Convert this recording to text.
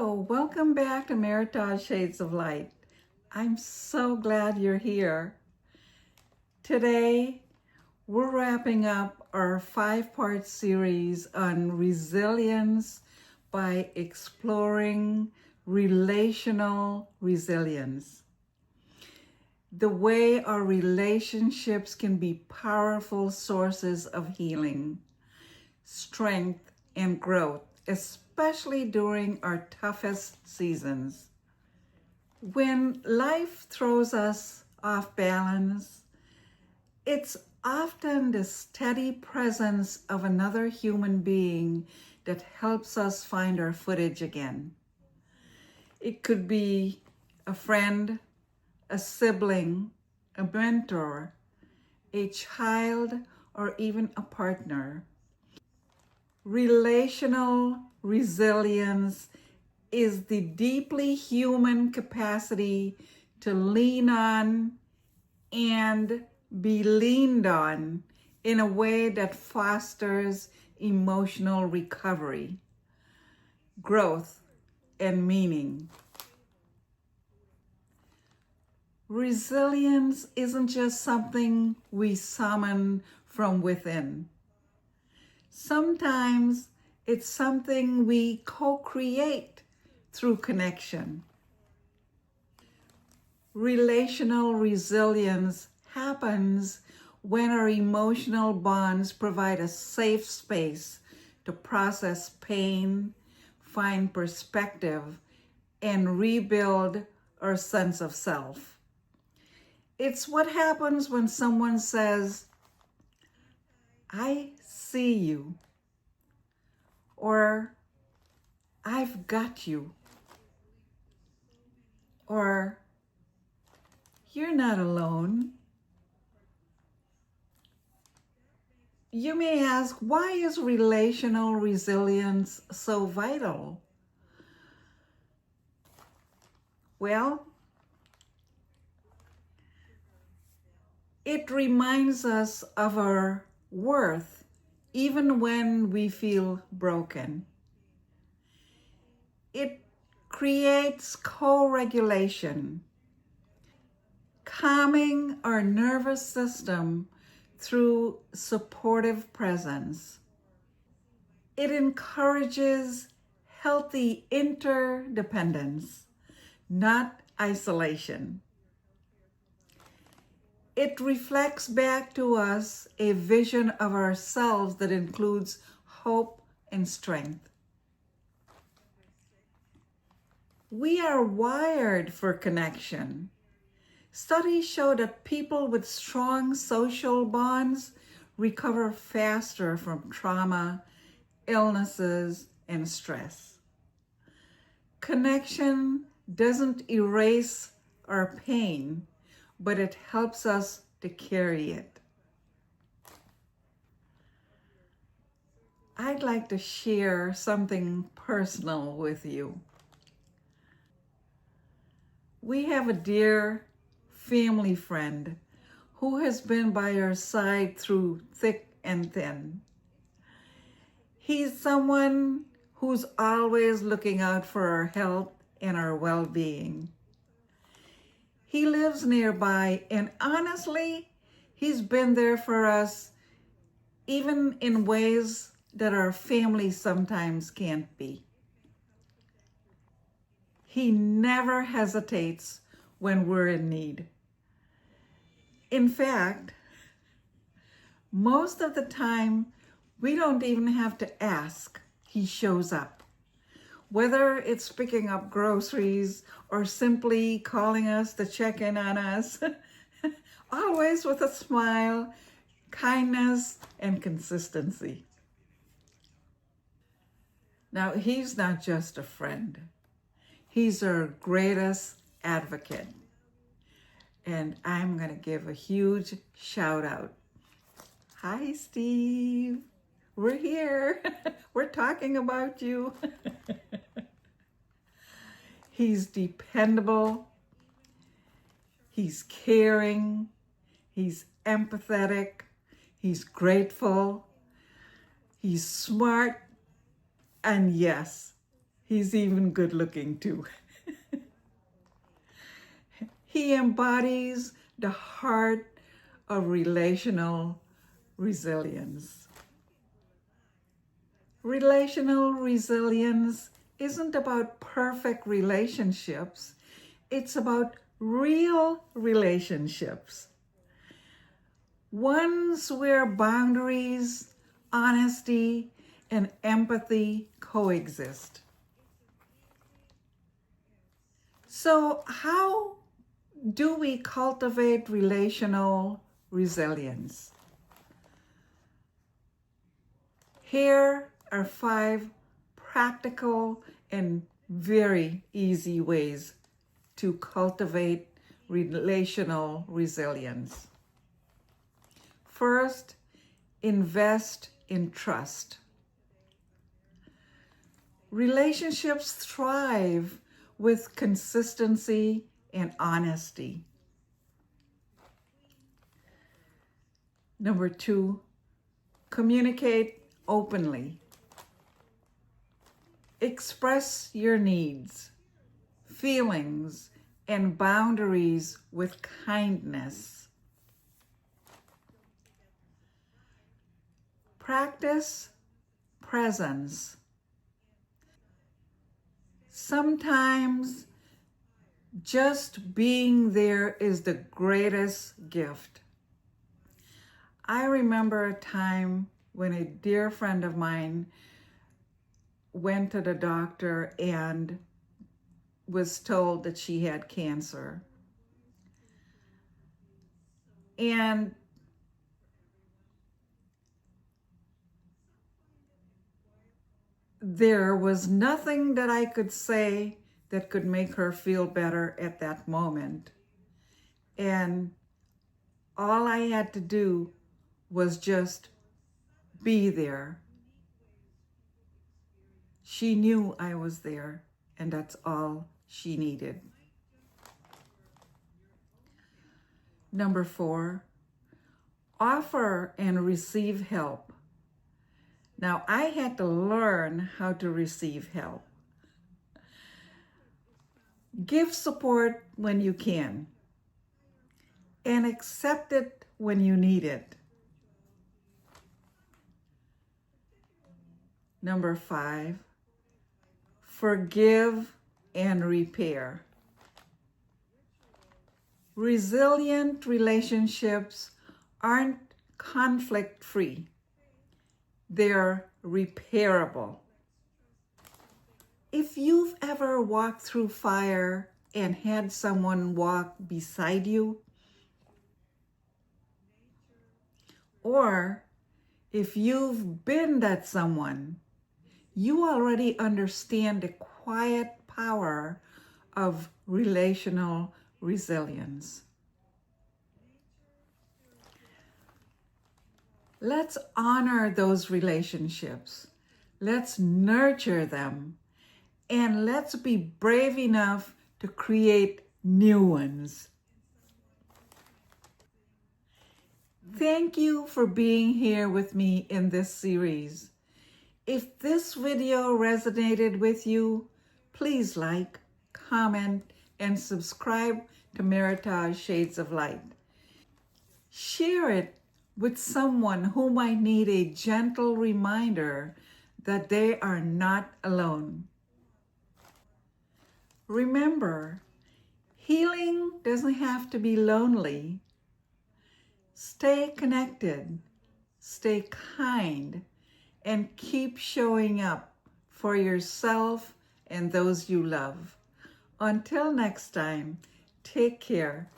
Hello, welcome back to Meritage Shades of Light. I'm so glad you're here. Today, we're wrapping up our 5-part series on resilience by exploring relational resilience. The way our relationships can be powerful sources of healing, strength, and growth, especially during our toughest seasons. When life throws us off balance, it's often the steady presence of another human being that helps us find our footage again. It could be a friend, a sibling, a mentor, a child, or even a partner. Relational resilience is the deeply human capacity to lean on and be leaned on in a way that fosters emotional recovery, growth, and meaning. Resilience isn't just something we summon from within. Sometimes it's something we co-create through connection. Relational resilience happens when our emotional bonds provide a safe space to process pain, find perspective, and rebuild our sense of self. It's what happens when someone says, "I see you," or "I've got you," or "You're not alone." You may ask, why is relational resilience so vital? Well, it reminds us of our worth even when we feel broken. It creates co-regulation, calming our nervous system through supportive presence. It encourages healthy interdependence, not isolation. It reflects back to us a vision of ourselves that includes hope and strength. We are wired for connection. Studies show that people with strong social bonds recover faster from trauma, illnesses, and stress. Connection doesn't erase our pain, but it helps us to carry it. I'd like to share something personal with you. We have a dear family friend who has been by our side through thick and thin. He's someone who's always looking out for our health and our well-being. He lives nearby, and honestly, he's been there for us even in ways that our family sometimes can't be. He never hesitates when we're in need. In fact, most of the time, we don't even have to ask. He shows up. Whether it's picking up groceries or simply calling us to check in on us, always with a smile, kindness, and consistency. Now, he's not just a friend. He's our greatest advocate. And I'm going to give a huge shout out. Hi, Steve. We're here. We're talking about you. He's dependable. He's caring. He's empathetic. He's grateful. He's smart. And yes, He's even good looking too. He embodies the heart of relational resilience. Relational resilience isn't about perfect relationships. It's about real relationships. Ones where boundaries, honesty, and empathy coexist. So, how do we cultivate relational resilience? Here are 5 practical and very easy ways to cultivate relational resilience. First, invest in trust. Relationships thrive with consistency and honesty. Number 2, communicate openly. Express your needs, feelings, and boundaries with kindness. Practice presence. Sometimes just being there is the greatest gift. I remember a time when a dear friend of mine went to the doctor and was told that she had cancer. And there was nothing that I could say that could make her feel better at that moment. And all I had to do was just be there. She knew I was there, and that's all she needed. Number 4, offer and receive help. Now, I had to learn how to receive help. Give support when you can, and accept it when you need it. Number 5, forgive and repair. Resilient relationships aren't conflict-free. They're repairable. If you've ever walked through fire and had someone walk beside you, or if you've been that someone, you already understand the quiet power of relational resilience. Let's honor those relationships. Let's nurture them. And let's be brave enough to create new ones. Thank you for being here with me in this series. If this video resonated with you, please like, comment, and subscribe to Meritage Shades of Light. Share it with someone who might need a gentle reminder that they are not alone. Remember, healing doesn't have to be lonely. Stay connected, stay kind, and keep showing up for yourself and those you love. Until next time, take care.